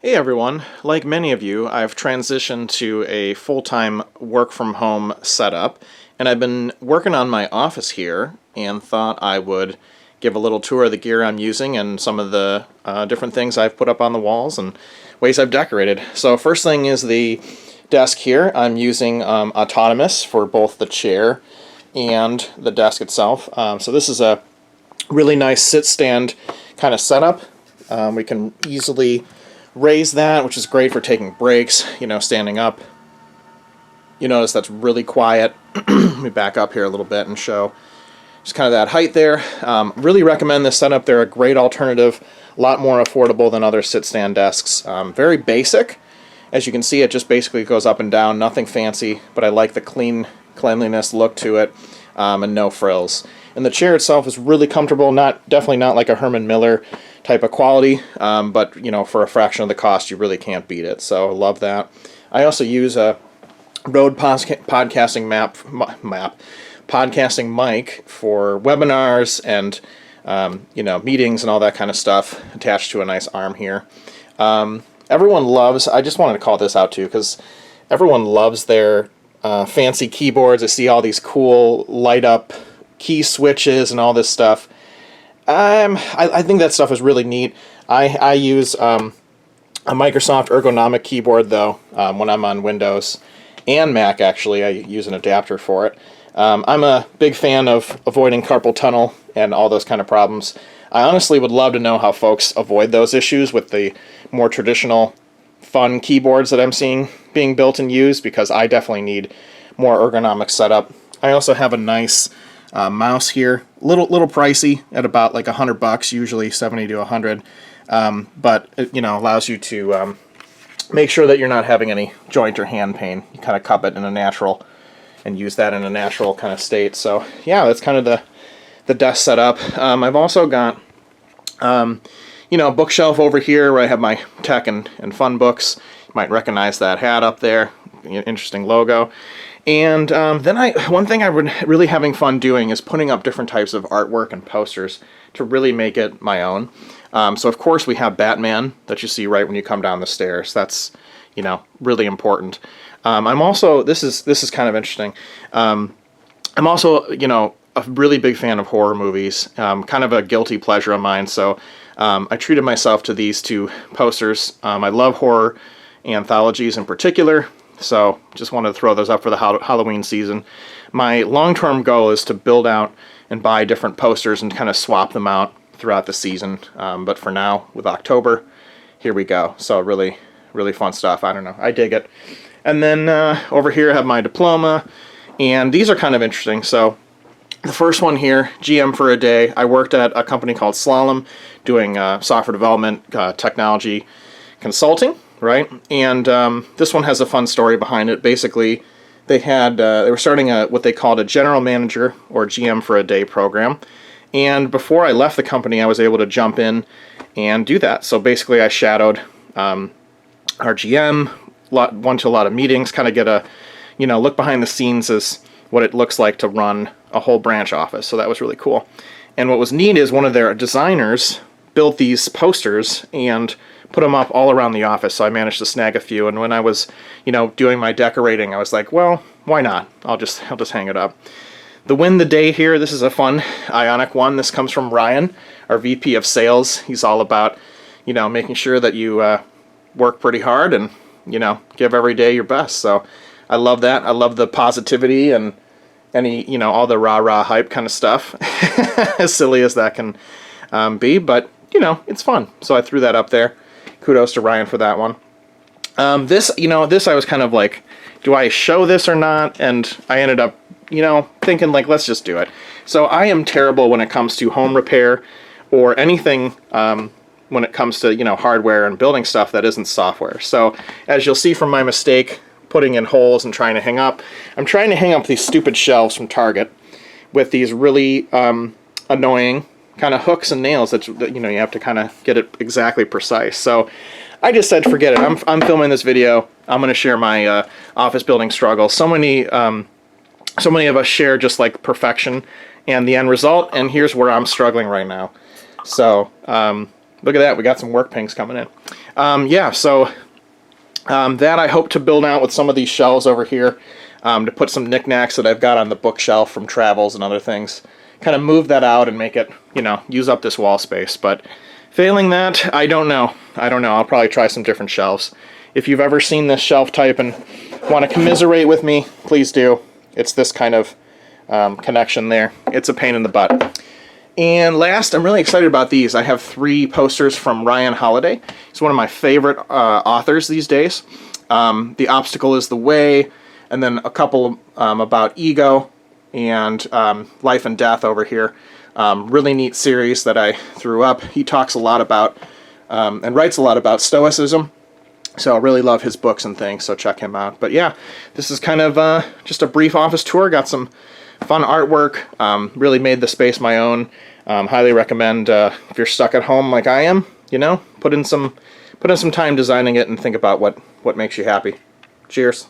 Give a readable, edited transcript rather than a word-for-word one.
Hey everyone, like many of you, I've transitioned to a full-time work-from-home setup, and I've been working on my office here and thought I would give a little tour of the gear I'm using and some of the different things I've put up on the walls and ways I've decorated. So first thing is the desk here. I'm using Autonomous for both the chair and the desk itself. So this is a really nice sit-stand kind of setup. We can easily raise that, which is great for taking breaks, standing up. You notice that's really quiet. Let me back up here a little bit and show just kind of that height there. Really recommend this setup. They're a great alternative, a lot more affordable than other sit-stand desks. Very basic. As you can see, it just basically goes up and down, nothing fancy, but I like the cleanliness look to it, and no frills. And the chair itself is really comfortable, definitely not like a Herman Miller type of quality, but for a fraction of the cost, you really can't beat it. So I love that. I also use a Rode podcasting podcasting mic for webinars and meetings and all that kind of stuff, attached to a nice arm here. Everyone loves, I just wanted to call this out too, because everyone loves their fancy keyboards. I see all these cool light up key switches and all this stuff. I think that stuff is really neat. I use a Microsoft ergonomic keyboard though, when I'm on Windows and Mac. Actually, I use an adapter for it. I'm a big fan of avoiding carpal tunnel and all those kind of problems. I honestly would love to know how folks avoid those issues with the more traditional fun keyboards that I'm seeing being built and used, because I definitely need more ergonomic setup. I also have a nice mouse here, little pricey at about like $100, usually 70 to 100, but it allows you to make sure that you're not having any joint or hand pain. You kind of cup it in a natural and use that in a natural kind of state. So yeah, that's kind of the desk setup. I've also got a bookshelf over here where I have my tech and fun books. You might recognize that hat up there, interesting logo. And then one thing I've been really having fun doing is putting up different types of artwork and posters to really make it my own. So of course we have Batman that you see right when you come down the stairs. That's really important. I'm also, this is kind of interesting. I'm also a really big fan of horror movies. Kind of a guilty pleasure of mine. So I treated myself to these two posters. I love horror anthologies in particular. So just wanted to throw those up for the Halloween season. My long-term goal is to build out and buy different posters and kind of swap them out throughout the season. But for now, with October, here we go. So really, really fun stuff. I don't know. I dig it. And then over here I have my diploma. And these are kind of interesting. So the first one here, GM for a day. I worked at a company called Slalom doing software development, technology consulting. Right, and this one has a fun story behind it. Basically, they were starting what they called a general manager or GM for a day program, and before I left the company, I was able to jump in and do that. So basically, I shadowed our GM, went to a lot of meetings, kind of get a look behind the scenes as what it looks like to run a whole branch office. So that was really cool. And what was neat is one of their designers built these posters and put them up all around the office, so I managed to snag a few. And when I was, doing my decorating, I was like, well, why not? I'll just hang it up. The win the day here, this is a fun Ionic one. This comes from Ryan, our VP of Sales. He's all about, making sure that you work pretty hard and, give every day your best. So I love that. I love the positivity and any, all the rah-rah hype kind of stuff, as silly as that can be. But, it's fun. So I threw that up there. Kudos to Ryan for that one. This I was kind of like, do I show this or not? And I ended up, thinking like, let's just do it. So I am terrible when it comes to home repair or anything when it comes to, hardware and building stuff that isn't software. So as you'll see from my mistake, putting in holes and trying to hang up, I'm trying to hang up these stupid shelves from Target with these really annoying kind of hooks and nails that you have to kind of get it exactly precise. So I just said forget it. I'm filming this video. I'm going to share my office building struggles. So many of us share just like perfection and the end result, and here's where I'm struggling right now. So look at that. We got some work pinks coming in. Yeah, so that I hope to build out with some of these shelves over here to put some knickknacks that I've got on the bookshelf from travels and other things. Kind of move that out and make it, you know, use up this wall space. But failing that, I don't know. I'll probably try some different shelves. If you've ever seen this shelf type and want to commiserate with me, please do. It's this kind of connection there. It's a pain in the butt. And last, I'm really excited about these. I have 3 posters from Ryan Holiday. He's one of my favorite authors these days. The Obstacle is the Way, and then a couple about ego and life and death over here. Really neat series that I threw up. He talks a lot about and writes a lot about Stoicism. So I really love his books and things, so check him out. But yeah, this is kind of just a brief office tour. Got some fun artwork. Really made the space my own. Highly recommend if you're stuck at home like I am, you know, put in some time designing it and think about what makes you happy. Cheers.